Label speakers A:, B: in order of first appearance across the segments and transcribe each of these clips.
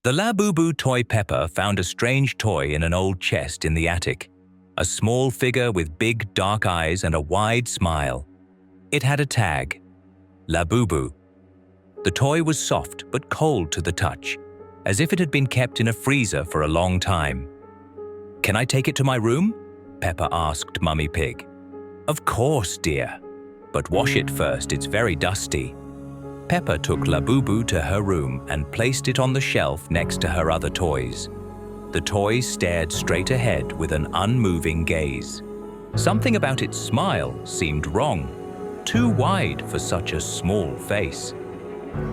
A: The Labubu toy Peppa found a strange toy in an old chest in the attic. A small figure with big dark eyes and a wide smile. It had a tag, Labubu. The toy was soft but cold to the touch, as if it had been kept in a freezer for a long time. "Can I take it to my room?" Peppa asked Mummy Pig. "Of course, dear. But wash it first, it's very dusty." Peppa took Labubu to her room and placed it on the shelf next to her other toys. The toy stared straight ahead with an unmoving gaze. Something about its smile seemed wrong, too wide for such a small face.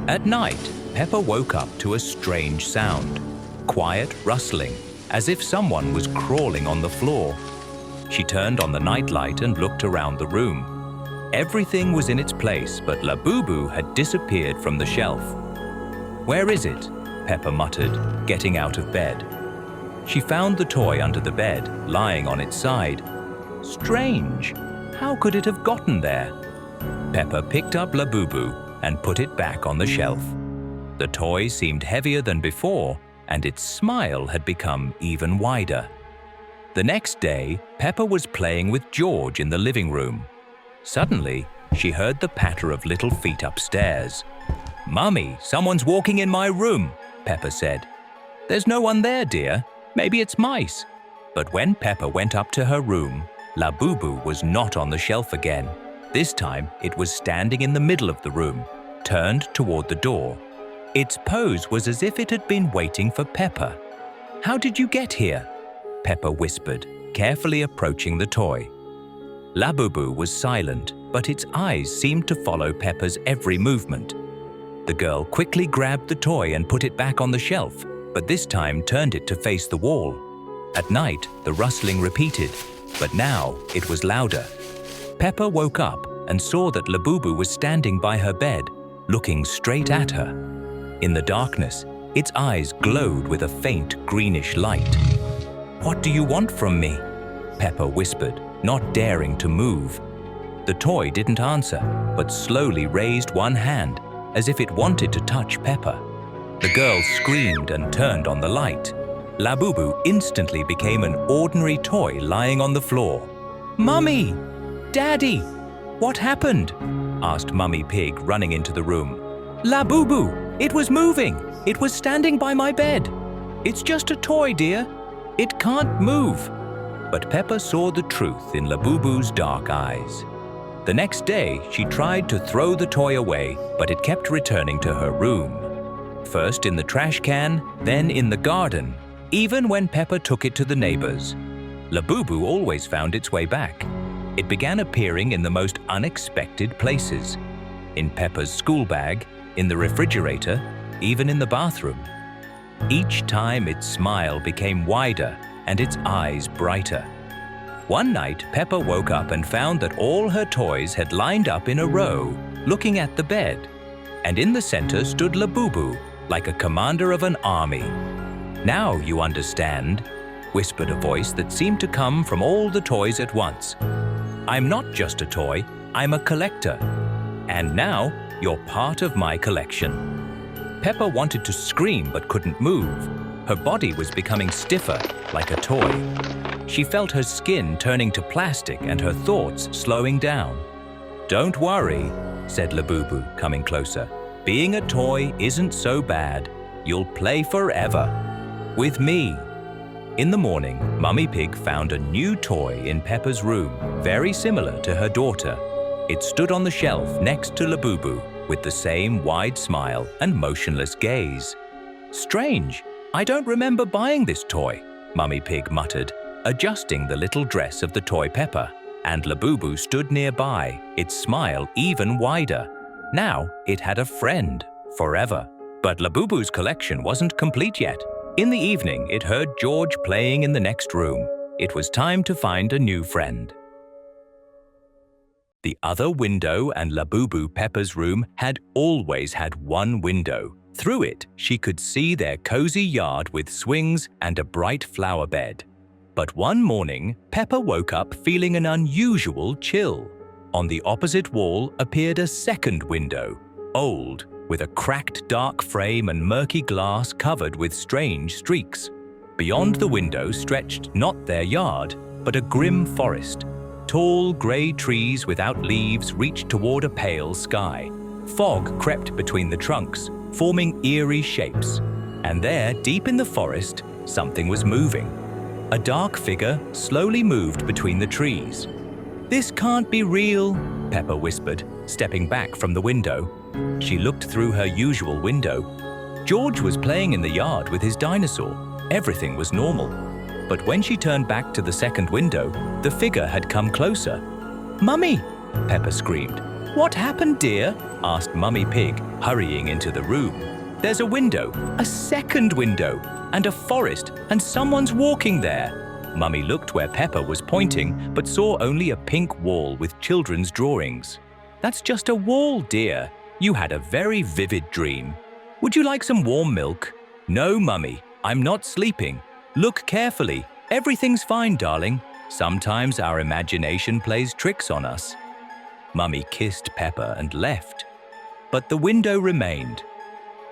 A: At night, Peppa woke up to a strange sound, quiet rustling, as if someone was crawling on the floor. She turned on the nightlight and looked around the room. Everything was in its place, but Labubu had disappeared from the shelf. "Where is it?" Peppa muttered, getting out of bed. She found the toy under the bed, lying on its side. Strange! How could it have gotten there? Peppa picked up Labubu and put it back on the shelf. The toy seemed heavier than before, and its smile had become even wider. The next day, Peppa was playing with George in the living room. Suddenly, she heard the patter of little feet upstairs. "Mummy, someone's walking in my room," Peppa said. "There's no one there, dear. Maybe it's mice." But when Peppa went up to her room, Labubu was not on the shelf again. This time, it was standing in the middle of the room, turned toward the door. Its pose was as if it had been waiting for Peppa. "How did you get here?" Peppa whispered, carefully approaching the toy. Labubu was silent, but its eyes seemed to follow Peppa's every movement. The girl quickly grabbed the toy and put it back on the shelf, but this time turned it to face the wall. At night, the rustling repeated, but now it was louder. Peppa woke up and saw that Labubu was standing by her bed, looking straight at her. In the darkness, its eyes glowed with a faint greenish light. "What do you want from me?" Peppa whispered, not daring to move. The toy didn't answer, but slowly raised one hand, as if it wanted to touch Peppa. The girl screamed and turned on the light. Labubu instantly became an ordinary toy lying on the floor. "Mummy! Daddy! What happened?" asked Mummy Pig, running into the room. "Labubu! It was moving! It was standing by my bed! It's just a toy, dear. It can't move." But Peppa saw the truth in Labubu's dark eyes. The next day, she tried to throw the toy away, but it kept returning to her room. First in the trash can, then in the garden, even when Peppa took it to the neighbors. Labubu always found its way back. It began appearing in the most unexpected places. In Peppa's school bag, in the refrigerator, even in the bathroom. Each time its smile became wider and its eyes brighter. One night, Peppa woke up and found that all her toys had lined up in a row, looking at the bed. And in the center stood Labubu, like a commander of an army. "Now you understand," whispered a voice that seemed to come from all the toys at once. "I'm not just a toy, I'm a collector. And now, you're part of my collection." Peppa wanted to scream but couldn't move. Her body was becoming stiffer, like a toy. She felt her skin turning to plastic and her thoughts slowing down. "Don't worry," said Labubu, coming closer. "Being a toy isn't so bad. You'll play forever. With me." In the morning, Mummy Pig found a new toy in Peppa's room, very similar to her daughter. It stood on the shelf next to Labubu, with the same wide smile and motionless gaze. "Strange, I don't remember buying this toy," Mummy Pig muttered, adjusting the little dress of the toy Peppa, and Labubu stood nearby, its smile even wider. Now it had a friend, forever. But Labubu's collection wasn't complete yet. In the evening, it heard George playing in the next room. It was time to find a new friend. The other window and Labubu Peppa's room had always had one window. Through it, she could see their cozy yard with swings and a bright flower bed. But one morning, Peppa woke up feeling an unusual chill. On the opposite wall appeared a second window, old, with a cracked dark frame and murky glass covered with strange streaks. Beyond the window stretched not their yard, but a grim forest. Tall, grey trees without leaves reached toward a pale sky. Fog crept between the trunks, forming eerie shapes. And there, deep in the forest, something was moving. A dark figure slowly moved between the trees. "This can't be real," Peppa whispered, stepping back from the window. She looked through her usual window. George was playing in the yard with his dinosaur. Everything was normal. But when she turned back to the second window, the figure had come closer. "Mummy!" Peppa screamed. "What happened, dear?" asked Mummy Pig, hurrying into the room. "There's a window, a second window, and a forest, and someone's walking there." Mummy looked where Peppa was pointing, but saw only a pink wall with children's drawings. "That's just a wall, dear. You had a very vivid dream. Would you like some warm milk?" "No, Mummy, I'm not sleeping. Look carefully. Everything's fine, darling. Sometimes our imagination plays tricks on us." Mummy kissed Peppa and left. But the window remained.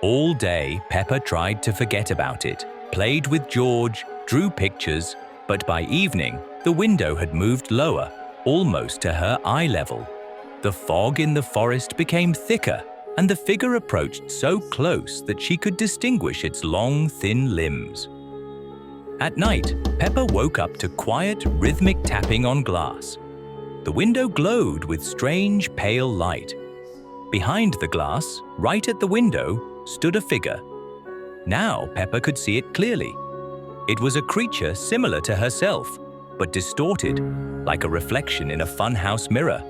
A: All day, Peppa tried to forget about it, played with George, drew pictures, but by evening, the window had moved lower, almost to her eye level. The fog in the forest became thicker, and the figure approached so close that she could distinguish its long, thin limbs. At night, Peppa woke up to quiet, rhythmic tapping on glass. The window glowed with strange, pale light. Behind the glass, right at the window, stood a figure. Now Peppa could see it clearly. It was a creature similar to herself, but distorted, like a reflection in a funhouse mirror.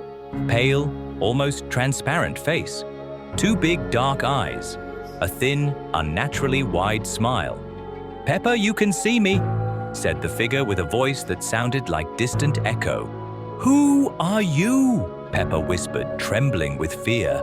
A: Pale, almost transparent face, two big dark eyes, a thin, unnaturally wide smile. "Peppa, you can see me," said the figure with a voice that sounded like distant echo. "Who are you?" Peppa whispered, trembling with fear.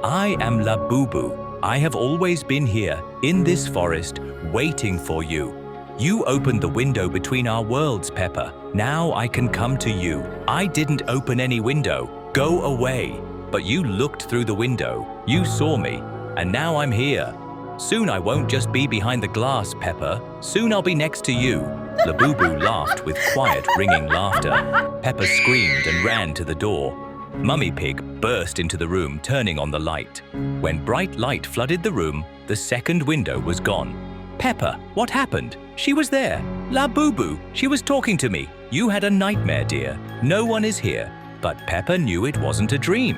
A: "I am Labubu. I have always been here, in this forest, waiting for you. You opened the window between our worlds, Peppa. Now I can come to you. I didn't open any window. Go away. But you looked through the window. You saw me. And now I'm here. Soon I won't just be behind the glass, Peppa. Soon I'll be next to you." Labubu laughed with quiet, ringing laughter. Peppa screamed and ran to the door. Mummy Pig burst into the room, turning on the light. When bright light flooded the room, the second window was gone. "Peppa, what happened? She was there. Labubu, she was talking to me. You had a nightmare, dear. No one is here." But Peppa knew it wasn't a dream.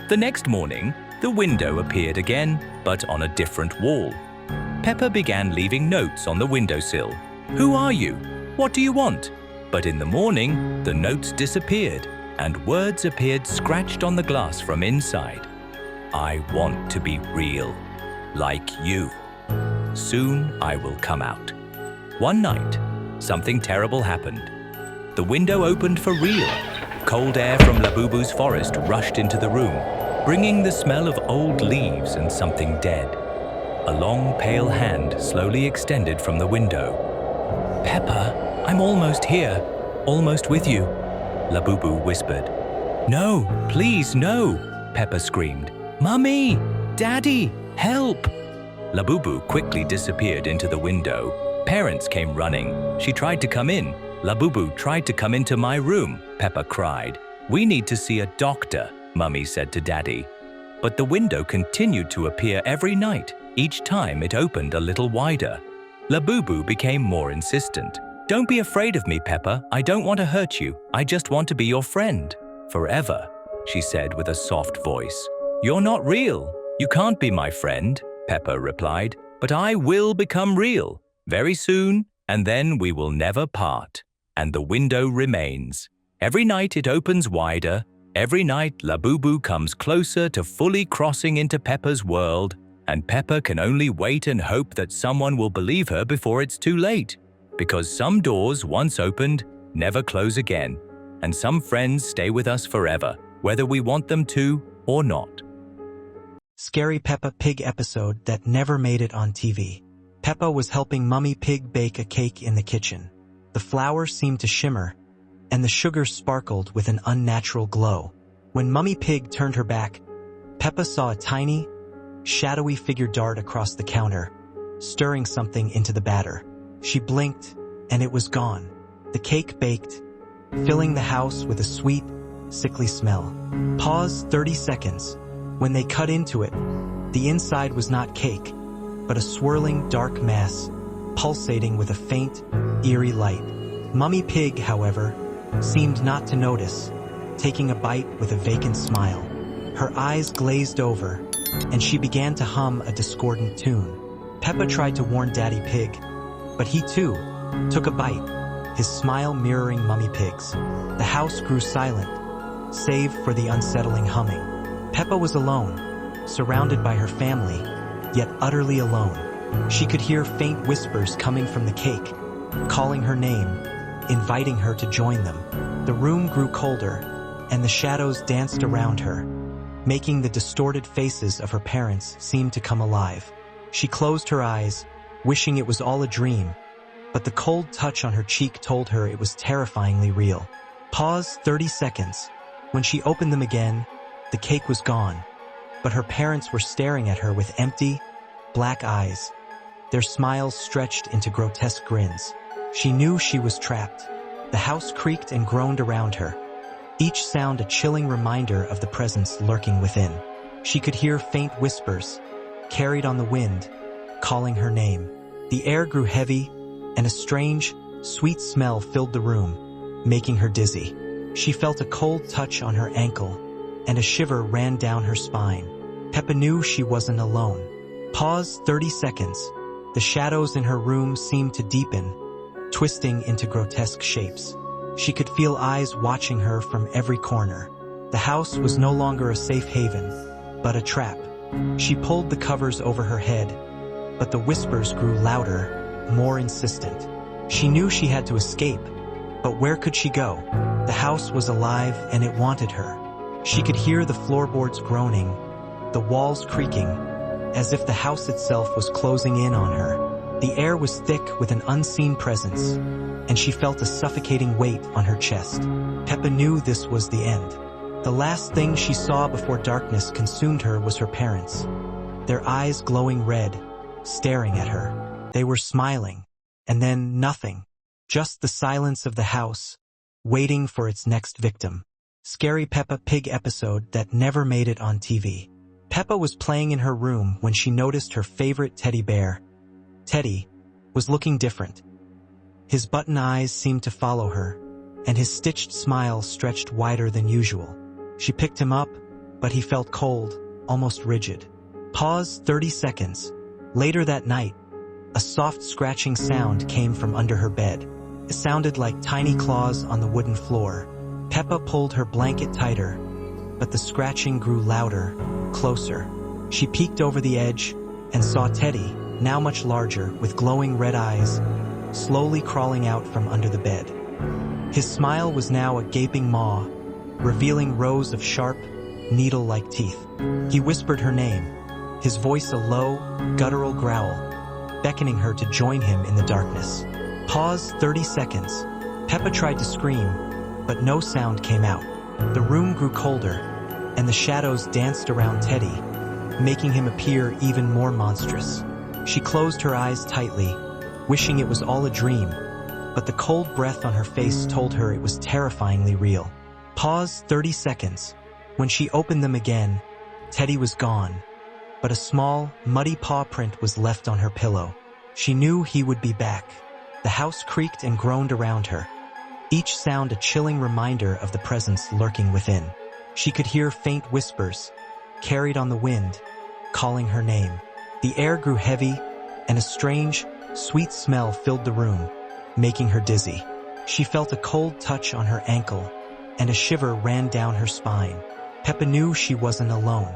A: The next morning, the window appeared again, but on a different wall. Peppa began leaving notes on the windowsill. "Who are you? What do you want?" But in the morning, the notes disappeared, and words appeared scratched on the glass from inside. "I want to be real, like you. Soon I will come out." One night, something terrible happened. The window opened for real. Cold air from Labubu's forest rushed into the room, bringing the smell of old leaves and something dead. A long, pale hand slowly extended from the window. "Peppa, I'm almost here, almost with you," Labubu whispered. "No, please, no," Peppa screamed. "Mummy! Daddy! Help!" Labubu quickly disappeared into the window. Parents came running. She tried to come in. "Labubu tried to come into my room," Peppa cried. "We need to see a doctor," Mummy said to Daddy. But the window continued to appear every night. Each time it opened a little wider. Labubu became more insistent. "Don't be afraid of me, Peppa. I don't want to hurt you. I just want to be your friend. Forever," she said with a soft voice. "You're not real. You can't be my friend," Peppa replied. "But I will become real. Very soon, and then we will never part." And the window remains. Every night it opens wider. Every night Labubu comes closer to fully crossing into Peppa's world, and Peppa can only wait and hope that someone will believe her before it's too late. Because some doors, once opened, never close again, and some friends stay with us forever, whether we want them to or not.
B: Scary Peppa Pig episode that never made it on TV. Peppa was helping Mummy Pig bake a cake in the kitchen. The flour seemed to shimmer, and the sugar sparkled with an unnatural glow. When Mummy Pig turned her back, Peppa saw a tiny, shadowy figure dart across the counter, stirring something into the batter. She blinked, and it was gone. The cake baked, filling the house with a sweet, sickly smell. Pause 30 seconds. When they cut into it, the inside was not cake, but a swirling dark mass, pulsating with a faint, eerie light. Mummy Pig, however, seemed not to notice, taking a bite with a vacant smile. Her eyes glazed over, and she began to hum a discordant tune. Peppa tried to warn Daddy Pig, but he too took a bite, his smile mirroring Mummy Pig's. The house grew silent, save for the unsettling humming. Peppa was alone, surrounded by her family, yet utterly alone. She could hear faint whispers coming from the cake, calling her name, inviting her to join them. The room grew colder, and the shadows danced around her, making the distorted faces of her parents seem to come alive. She closed her eyes, wishing it was all a dream, but the cold touch on her cheek told her it was terrifyingly real. Pause 30 seconds. When she opened them again, the cake was gone, but her parents were staring at her with empty, black eyes. Their smiles stretched into grotesque grins. She knew she was trapped. The house creaked and groaned around her, each sound a chilling reminder of the presence lurking within. She could hear faint whispers, carried on the wind, calling her name. The air grew heavy, and a strange, sweet smell filled the room, making her dizzy. She felt a cold touch on her ankle, and a shiver ran down her spine. Peppa knew she wasn't alone. Pause 30 seconds. The shadows in her room seemed to deepen, twisting into grotesque shapes. She could feel eyes watching her from every corner. The house was no longer a safe haven, but a trap. She pulled the covers over her head, but the whispers grew louder, more insistent. She knew she had to escape, but where could she go? The house was alive and it wanted her. She could hear the floorboards groaning, the walls creaking, as if the house itself was closing in on her. The air was thick with an unseen presence, and she felt a suffocating weight on her chest. Peppa knew this was the end. The last thing she saw before darkness consumed her was her parents, their eyes glowing red, staring at her. They were smiling, and then nothing, just the silence of the house, waiting for its next victim. Scary Peppa Pig episode that never made it on TV. Peppa was playing in her room when she noticed her favorite teddy bear, Teddy, was looking different. His button eyes seemed to follow her, and his stitched smile stretched wider than usual. She picked him up, but he felt cold, almost rigid. Pause 30 seconds. Later that night, a soft scratching sound came from under her bed. It sounded like tiny claws on the wooden floor. Peppa pulled her blanket tighter, but the scratching grew louder, closer. She peeked over the edge and saw Teddy, now much larger, with glowing red eyes, slowly crawling out from under the bed. His smile was now a gaping maw, revealing rows of sharp, needle-like teeth. He whispered her name, his voice a low, guttural growl, beckoning her to join him in the darkness. Pause 30 seconds. Peppa tried to scream, but no sound came out. The room grew colder, and the shadows danced around Teddy, making him appear even more monstrous. She closed her eyes tightly, wishing it was all a dream, but the cold breath on her face told her it was terrifyingly real. Pause 30 seconds. When she opened them again, Teddy was gone, but a small, muddy paw print was left on her pillow. She knew he would be back. The house creaked and groaned around her, each sound a chilling reminder of the presence lurking within. She could hear faint whispers, carried on the wind, calling her name. The air grew heavy, and a strange, sweet smell filled the room, making her dizzy. She felt a cold touch on her ankle, and a shiver ran down her spine. Peppa knew she wasn't alone.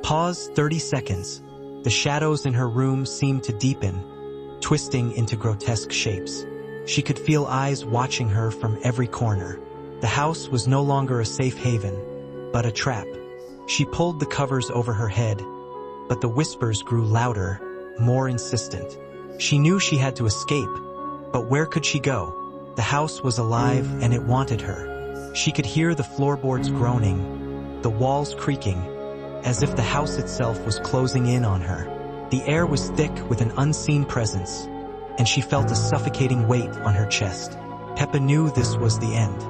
B: Pause 30 seconds. The shadows in her room seemed to deepen, twisting into grotesque shapes. She could feel eyes watching her from every corner. The house was no longer a safe haven, but a trap. She pulled the covers over her head, but the whispers grew louder, more insistent. She knew she had to escape, but where could she go? The house was alive and it wanted her. She could hear the floorboards groaning, the walls creaking, as if the house itself was closing in on her. The air was thick with an unseen presence, and she felt a suffocating weight on her chest. Peppa knew this was the end.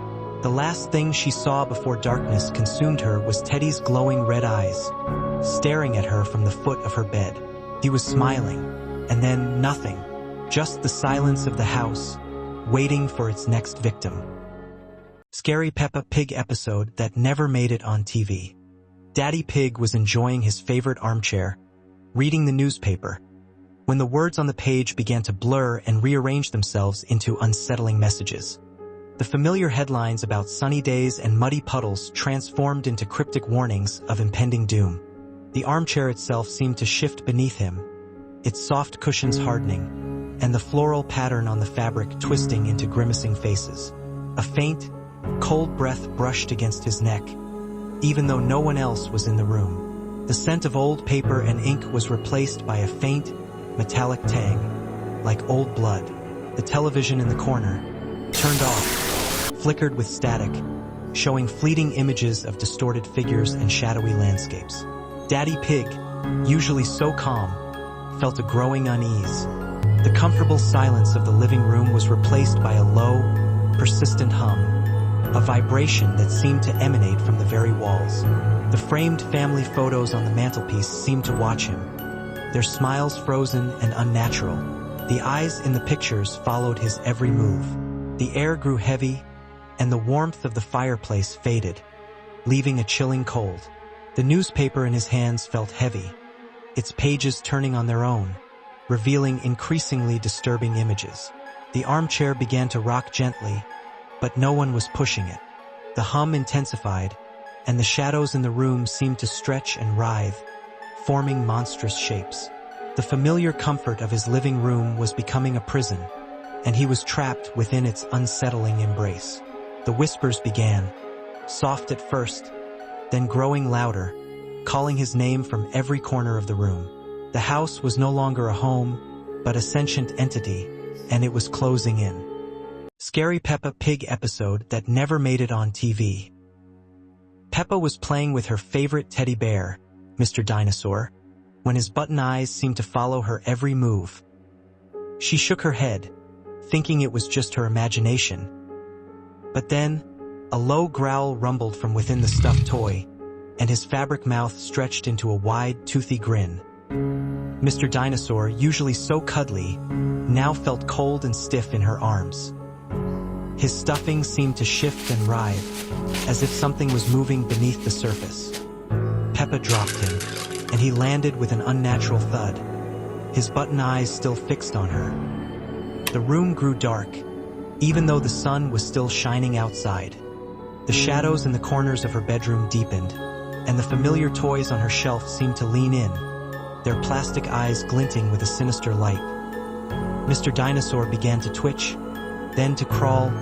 B: The last thing she saw before darkness consumed her was Teddy's glowing red eyes, staring at her from the foot of her bed. He was smiling, and then nothing, just the silence of the house, waiting for its next victim. Scary Peppa Pig episode that never made it on TV. Daddy Pig was enjoying his favorite armchair, reading the newspaper, when the words on the page began to blur and rearrange themselves into unsettling messages. The familiar headlines about sunny days and muddy puddles transformed into cryptic warnings of impending doom. The armchair itself seemed to shift beneath him, its soft cushions hardening, and the floral pattern on the fabric twisting into grimacing faces. A faint, cold breath brushed against his neck, even though no one else was in the room. The scent of old paper and ink was replaced by a faint, metallic tang, like old blood. The television in the corner, turned off, flickered with static, showing fleeting images of distorted figures and shadowy landscapes. Daddy Pig, usually so calm, felt a growing unease. The comfortable silence of the living room was replaced by a low, persistent hum, a vibration that seemed to emanate from the very walls. The framed family photos on the mantelpiece seemed to watch him, their smiles frozen and unnatural. The eyes in the pictures followed his every move. The air grew heavy, and the warmth of the fireplace faded, leaving a chilling cold. The newspaper in his hands felt heavy, its pages turning on their own, revealing increasingly disturbing images. The armchair began to rock gently, but no one was pushing it. The hum intensified, and the shadows in the room seemed to stretch and writhe, forming monstrous shapes. The familiar comfort of his living room was becoming a prison, and he was trapped within its unsettling embrace. The whispers began, soft at first, then growing louder, calling his name from every corner of the room. The house was no longer a home, but a sentient entity, and it was closing in. Scary Peppa Pig episode that never made it on TV. Peppa was playing with her favorite teddy bear, Mr. Dinosaur, when his button eyes seemed to follow her every move. She shook her head, thinking it was just her imagination. But then, a low growl rumbled from within the stuffed toy, and his fabric mouth stretched into a wide, toothy grin. Mr. Dinosaur, usually so cuddly, now felt cold and stiff in her arms. His stuffing seemed to shift and writhe, as if something was moving beneath the surface. Peppa dropped him, and he landed with an unnatural thud, his button eyes still fixed on her. The room grew dark, even though the sun was still shining outside. The shadows in the corners of her bedroom deepened, and the familiar toys on her shelf seemed to lean in, their plastic eyes glinting with a sinister light. Mr. Dinosaur began to twitch, then to crawl,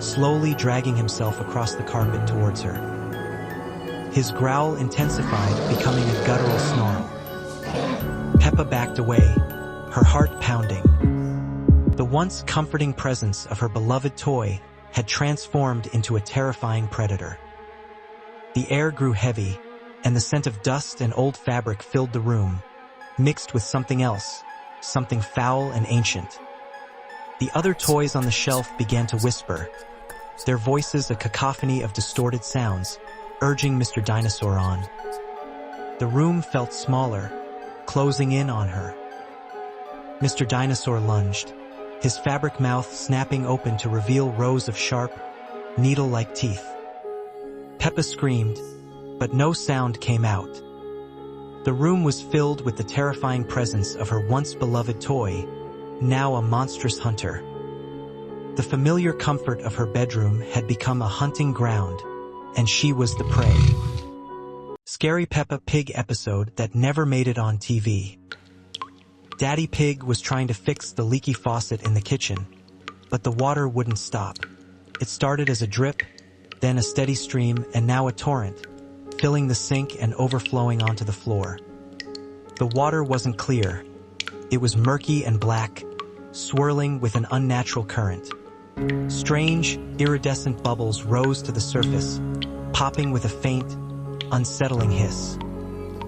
B: slowly dragging himself across the carpet towards her. His growl intensified, becoming a guttural snarl. Peppa backed away, her heart pounding. The once comforting presence of her beloved toy had transformed into a terrifying predator. The air grew heavy, and the scent of dust and old fabric filled the room, mixed with something else, something foul and ancient. The other toys on the shelf began to whisper, their voices a cacophony of distorted sounds, urging Mr. Dinosaur on. The room felt smaller, closing in on her. Mr. Dinosaur lunged, his fabric mouth snapping open to reveal rows of sharp, needle-like teeth. Peppa screamed, but no sound came out. The room was filled with the terrifying presence of her once beloved toy, now a monstrous hunter. The familiar comfort of her bedroom had become a hunting ground, and she was the prey. Scary Peppa Pig episode that never made it on TV. Daddy Pig was trying to fix the leaky faucet in the kitchen, but the water wouldn't stop. It started as a drip, then a steady stream, and now a torrent, filling the sink and overflowing onto the floor. The water wasn't clear. It was murky and black, swirling with an unnatural current. Strange, iridescent bubbles rose to the surface, popping with a faint, unsettling hiss.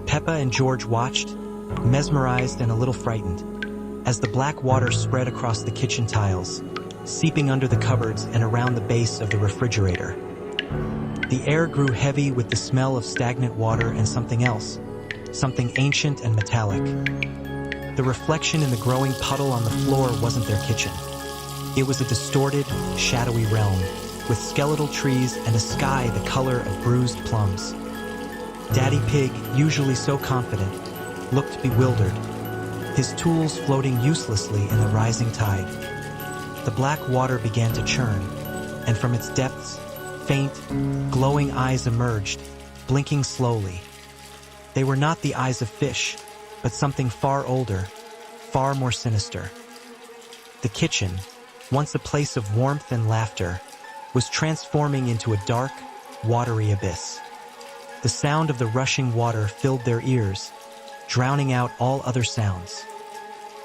B: Peppa and George watched, mesmerized and a little frightened, as the black water spread across the kitchen tiles, seeping under the cupboards and around the base of the refrigerator. The air grew heavy with the smell of stagnant water and something else, something ancient and metallic. The reflection in the growing puddle on the floor wasn't their kitchen. It was a distorted, shadowy realm, with skeletal trees and a sky the color of bruised plums. Daddy Pig, usually so confident, looked bewildered, his tools floating uselessly in the rising tide. The black water began to churn, and from its depths, faint, glowing eyes emerged, blinking slowly. They were not the eyes of fish, but something far older, far more sinister. The kitchen, once a place of warmth and laughter, was transforming into a dark, watery abyss. The sound of the rushing water filled their ears, drowning out all other sounds.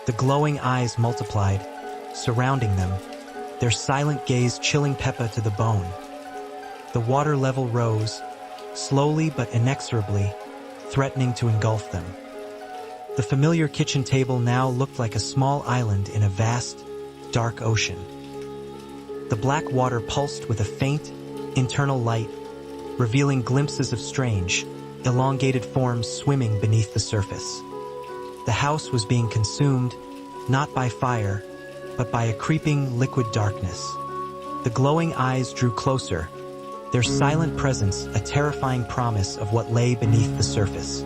B: The glowing eyes multiplied, surrounding them, their silent gaze chilling Peppa to the bone. The water level rose, slowly but inexorably, threatening to engulf them. The familiar kitchen table now looked like a small island in a vast, dark ocean. The black water pulsed with a faint, internal light, revealing glimpses of strange, elongated forms swimming beneath the surface. The house was being consumed, not by fire, but by a creeping liquid darkness. The glowing eyes drew closer, their silent presence a terrifying promise of what lay beneath the surface.